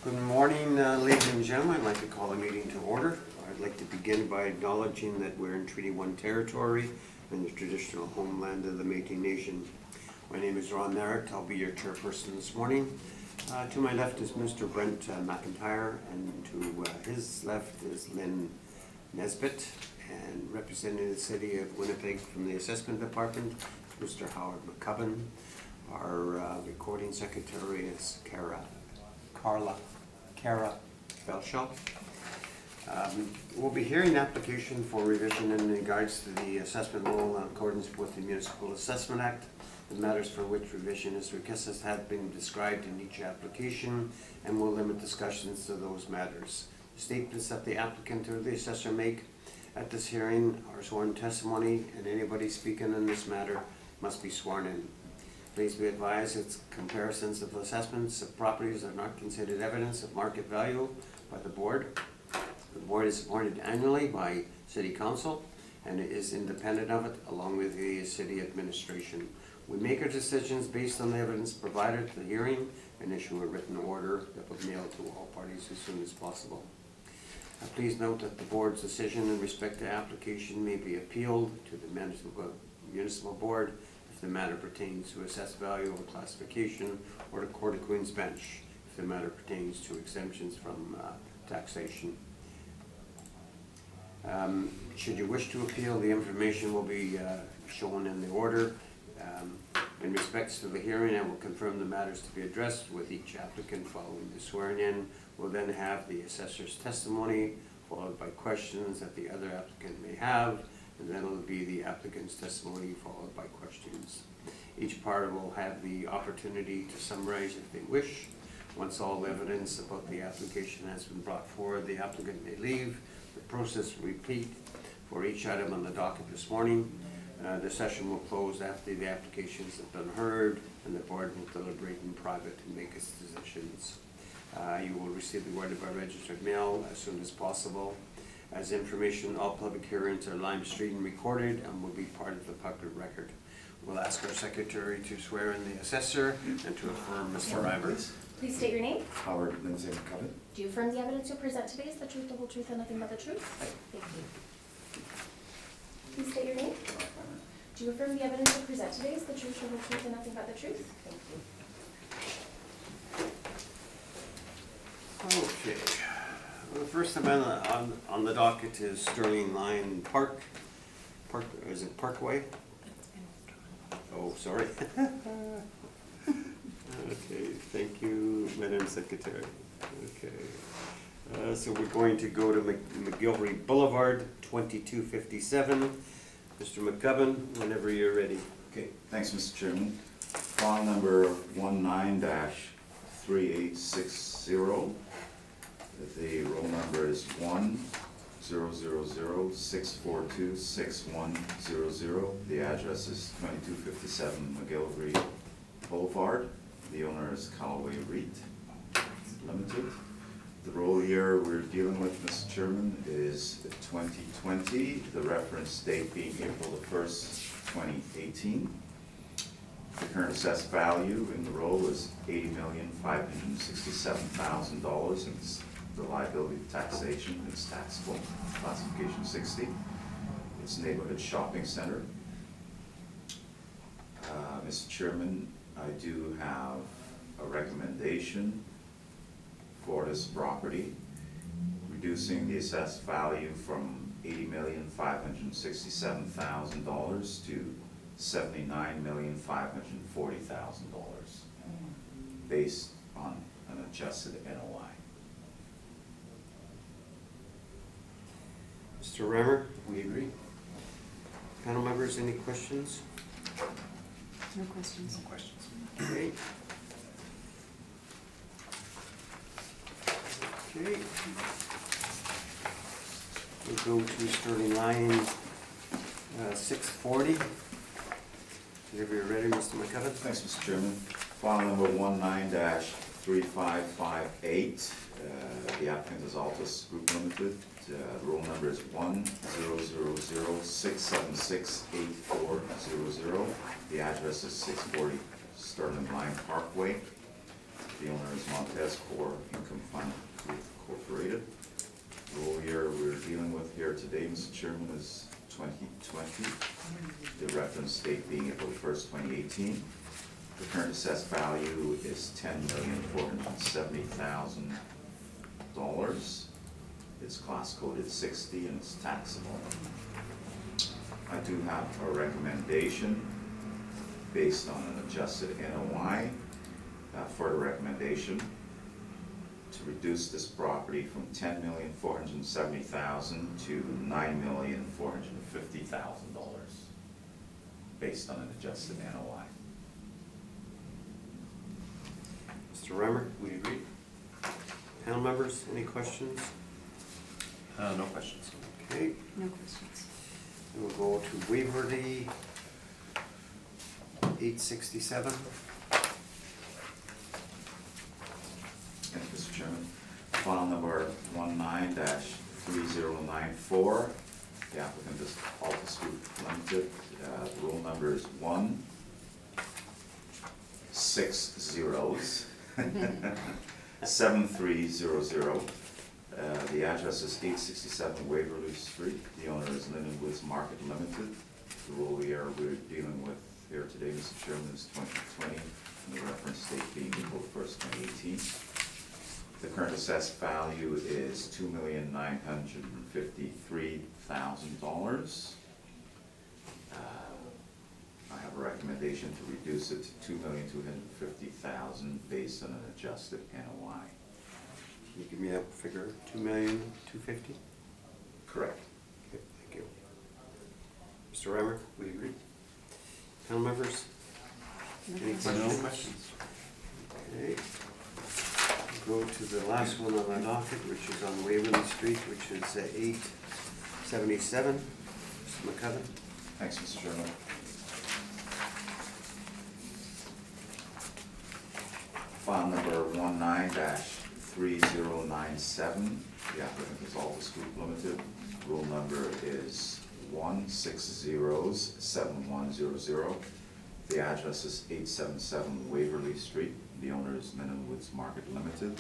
Good morning, ladies and gentlemen. I'd like to call the meeting to order. I'd like to begin by acknowledging that we're in Treaty 1 territory in the traditional homeland of the Métis Nation. My name is Ron Merritt. I'll be your chairperson this morning. To my left is Mr. Brent McIntyre, and to his left is Lynn Nesbitt, and representing the city of Winnipeg from the Assessment Department, Mr. Howard McCubbin. Our recording secretary is Carla Belshaw. We'll be hearing an application for revision in regards to the assessment rule in accordance with the Municipal Assessment Act. The matters for which revision is requested have been described in each application and will limit discussions to those matters. Statements that the applicant or the assessor make at this hearing are sworn testimony, and anybody speaking in this matter must be sworn in. Please be advised that comparisons of assessments of properties are not considered evidence of market value by the board. The board is appointed annually by City Council and it is independent of it, along with the city administration. We make our decisions based on the evidence provided at the hearing and issue a written order that will be mailed to all parties as soon as possible. Please note that the board's decision in respect to application may be appealed to the municipal board if the matter pertains to assessed value or classification, or the Court of Queen's Bench if the matter pertains to exemptions from taxation. Should you wish to appeal, the information will be shown in the order. In respects to the hearing, I will confirm the matters to be addressed with each applicant following the swearing in. We'll then have the assessor's testimony, followed by questions that the other applicant may have, and then it'll be the applicant's testimony followed by questions. Each party will have the opportunity to summarize if they wish. Once all evidence about the application has been brought forward, the applicant may leave. The process will repeat for each item on the docket this morning. The session will close after the applications have been heard, and the board will deliberate in private and make its decisions. You will receive the order by registered mail as soon as possible. As information, all public hearings are live streamed and recorded and will be part of the public record. We'll ask our secretary to swear in the assessor and to affirm Mr. Reimer. Please state your name. Howard Lindsay McCubbin. Do you affirm the evidence you'll present today is the truth, the whole truth, and nothing but the truth? Thank you. Please state your name. Do you affirm the evidence you'll present today is the truth, the whole truth, and nothing but the truth? Thank you. Okay. Well, the first amendment on the docket is Sterling Line Park. Is it Parkway? Oh, sorry. Okay, thank you, Madam Secretary. Okay. So we're going to go to McGilvery Boulevard, 2257. Mr. McCubbin, whenever you're ready. Okay, thanks, Mr. Chairman. File number 19-3860. The roll number is 1-000-642-6100. The address is 2257 McGilvery Boulevard. The owner is Callaway REIT Limited. The roll year we're dealing with, Mr. Chairman, is 2020, the reference date being April the 1st, 2018. The current assessed value in the roll is $80,567,000. It's the liability taxation, it's taxable, classification 60. It's neighborhood shopping center. Mr. Chairman, I do have a recommendation for this property, reducing the assessed value from $80,567,000 to $79,540,000, based on an adjusted NOI. Mr. Reimer, We agree. panel members, any questions? No questions. No questions. Okay. Okay. We'll go to Sterling Line 640. Whenever you're ready, Mr. McCubbin. Thanks, Mr. Chairman. File number 19-3558. The applicant is Altus Group Limited. The roll number is 1-000-676-8400. The address is 640 Sterling Line Parkway. The owner is Montez Corp. Inc. Income Fund Incorporated. Roll year we're dealing with here today, Mr. Chairman, is 2020. The reference date being April 1st, 2018. The current assessed value is $10,470,000. It's class coded 60 and it's taxable. I do have a recommendation based on an adjusted NOI for the recommendation to reduce this property from $10,470,000 to $9,450,000 based on an adjusted NOI. Mr. Reimer, we agree. Panel members, any questions? No questions. Okay, No questions. we'll go to Waverly 867. Thank you, Mr. Chairman. File number 19-3094. The applicant is Altus Group Limited. The roll number is 1607300. The address is 867 Waverly Street. The owner is Linden Woods Market Limited. The roll year we're dealing with here today, Mr. Chairman, is 2020, and the reference date being April 1st, 2018. The current assessed value is $2,953,000. I have a recommendation to reduce it to $2,250,000 based on an adjusted NOI. Can you give me that figure, $2,250,000? Correct. Okay, thank you. Mr. Reimer, we agree. Panel members, No any questions. questions? Okay. Go to the last one on the docket, which is on Waverly Street, which is 877. Mr. McCubbin. Thanks, Mr. Chairman. File number 19-3097. The applicant is Altus Group Limited. Rule number is 1607100. The address is 877 Waverly Street. The owner is Linden Woods Market Limited.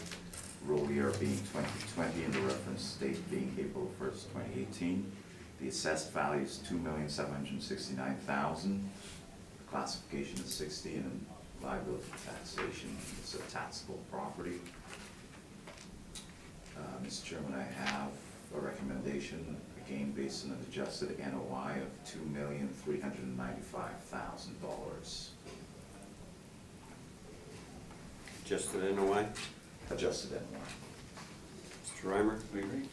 Roll year being 2020 and the reference date being April 1st, 2018. The assessed value is $2,769,000. The classification is 60 and liability taxation. It's a taxable property. Mr. Chairman, I have a recommendation, again based on an adjusted NOI of $2,395,000. Just an NOI. Adjusted NOI. Mr. Reimer, we agree.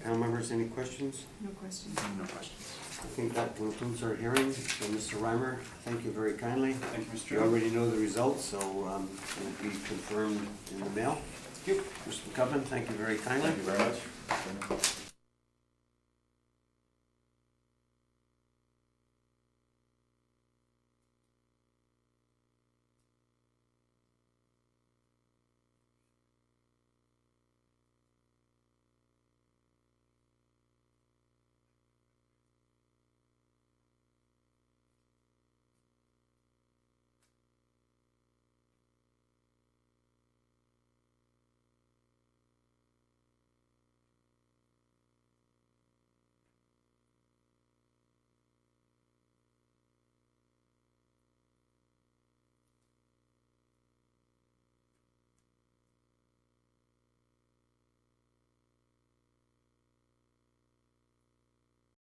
Panel members, any questions? No questions. No questions. I think that concludes our hearing. So, Mr. Reimer, thank you very kindly. Thank you, Mr. You Chairman. already know the results, so it will be confirmed in the mail. Thank you. Mr. McCubbin, thank you very kindly. Thank you very much.